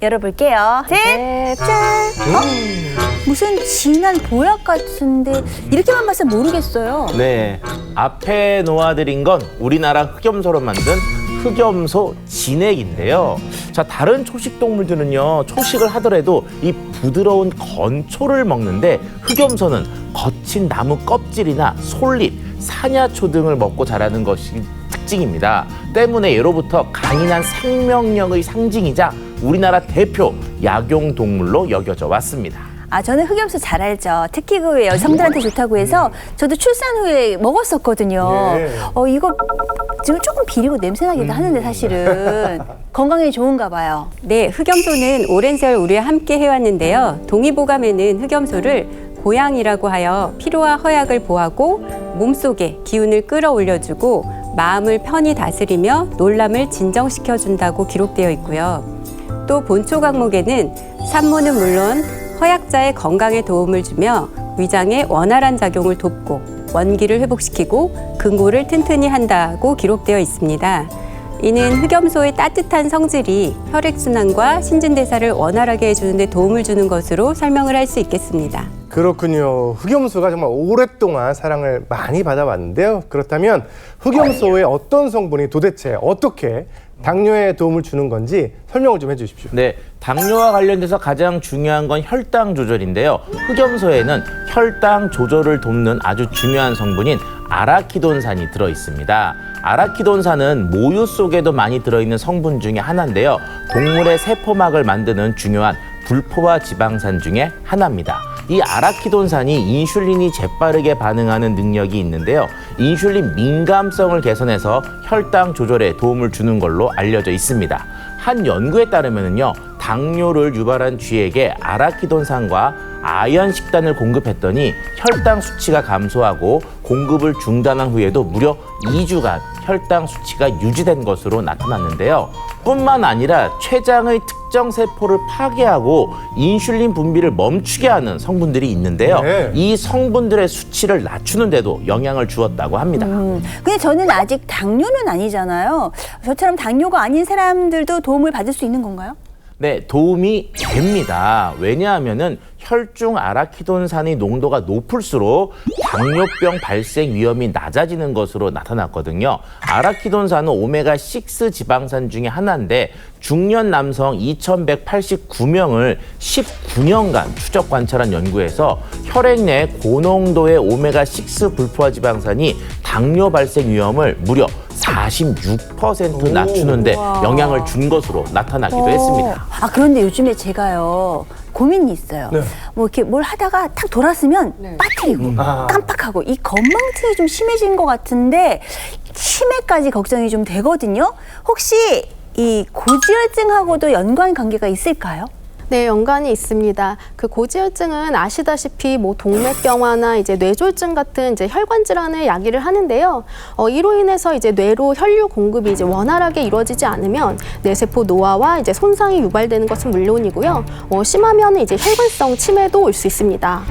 열어볼게요. 셋, 짠. 무슨 진한 보약 같은데 이렇게만 봐서 모르겠어요. 네, 앞에 놓아드린 건 우리나라 흑염소로 만든 흑염소 진액인데요. 자, 다른 초식 동물들은요, 초식을 하더라도 이 부드러운 건초를 먹는데 흑염소는 거친 나무 껍질이나 솔잎, 사냐초 등을 먹고 자라는 것이 특징입니다. 때문에 예로부터 강인한 생명력의 상징이자 우리나라 대표 약용 동물로 여겨져 왔습니다. 저는 흑염소 잘 알죠. 특히 그 여성들한테 좋다고 해서 저도 출산 후에 먹었었거든요. 예. 이거 지금 조금 비리고 냄새나기도 하는데 사실은 건강에 좋은가 봐요. 네, 흑염소는 오랜 세월 우리와 함께 해왔는데요. 동의보감에는 흑염소를 고양이라고 하여 피로와 허약을 보하고 몸속에 기운을 끌어올려주고 마음을 편히 다스리며 놀람을 진정시켜준다고 기록되어 있고요. 또 본초 강목에는 산모는 물론 허약자의 건강에 도움을 주며 위장의 원활한 작용을 돕고 원기를 회복시키고 근골을 튼튼히 한다고 기록되어 있습니다. 이는 흑염소의 따뜻한 성질이 혈액순환과 신진대사를 원활하게 해주는 데 도움을 주는 것으로 설명을 할 수 있겠습니다. 그렇군요. 흑염소가 정말 오랫동안 사랑을 많이 받아왔는데요. 그렇다면 흑염소의 어떤 성분이 도대체 어떻게 당뇨에 도움을 주는 건지 설명을 좀 해주십시오. 네, 당뇨와 관련돼서 가장 중요한 건 혈당 조절인데요. 흑염소에는 혈당 조절을 돕는 아주 중요한 성분인 아라키돈산이 들어있습니다. 아라키돈산은 모유 속에도 많이 들어있는 성분 중에 하나인데요. 동물의 세포막을 만드는 중요한 불포화 지방산 중에 하나입니다. 이 아라키돈산이 인슐린이 재빠르게 반응하는 능력이 있는데요. 인슐린 민감성을 개선해서 혈당 조절에 도움을 주는 걸로 알려져 있습니다. 한 연구에 따르면요, 당뇨를 유발한 쥐에게 아라키돈산과 아연 식단을 공급했더니 혈당 수치가 감소하고 공급을 중단한 후에도 무려 2주간 혈당 수치가 유지된 것으로 나타났는데요. 뿐만 아니라 췌장의 특정 세포를 파괴하고 인슐린 분비를 멈추게 하는 성분들이 있는데요. 네. 이 성분들의 수치를 낮추는 데도 영향을 주었다고 합니다. 근데 저는 아직 당뇨는 아니잖아요. 저처럼 당뇨가 아닌 사람들도 도움을 받을 수 있는 건가요? 네, 도움이 됩니다. 왜냐하면은 혈중 아라키돈산의 농도가 높을수록 당뇨병 발생 위험이 낮아지는 것으로 나타났거든요. 아라키돈산은 오메가6 지방산 중에 하나인데 중년 남성 2,189명을 19년간 추적 관찰한 연구에서 혈액 내 고농도의 오메가6 불포화 지방산이 당뇨 발생 위험을 무려 46% 낮추는데 영향을 준 것으로 나타나기도 했습니다. 그런데 요즘에 제가요 고민이 있어요. 네. 뭐 이렇게 뭘 하다가 탁 돌았으면 빠뜨리고 깜빡하고 이 건망증이 좀 심해진 것 같은데 치매까지 걱정이 좀 되거든요. 혹시 이 고지혈증하고도 연관 관계가 있을까요? 네, 연관이 있습니다. 그 고지혈증은 아시다시피 뭐 동맥경화나 이제 뇌졸중 같은 이제 혈관 질환을 야기를 하는데요. 이로 인해서 이제 뇌로 혈류 공급이 이제 원활하게 이루어지지 않으면 뇌세포 노화와 이제 손상이 유발되는 것은 물론이고요. 심하면 이제 혈관성 치매도 올 수 있습니다.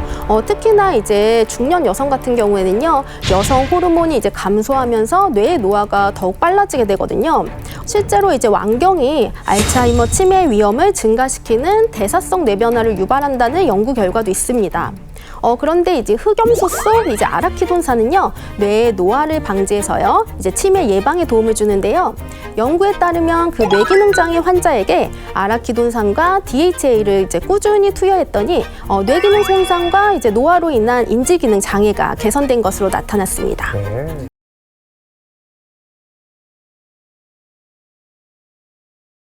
특히나 이제 중년 여성 같은 경우에는요, 여성 호르몬이 이제 감소하면서 뇌의 노화가 더욱 빨라지게 되거든요. 실제로 이제 완경이 알츠하이머 치매 위험을 증가시키는 대사성 뇌변화를 유발한다는 연구 결과도 있습니다. 그런데 이제 흑염소 속 이제 아라키돈산은요, 뇌의 노화를 방지해서요, 이제 치매 예방에 도움을 주는데요. 연구에 따르면 그 뇌기능 장애 환자에게 아라키돈산과 DHA를 이제 꾸준히 투여했더니 뇌기능 손상과 이제 노화로 인한 인지기능 장애가 개선된 것으로 나타났습니다. 네.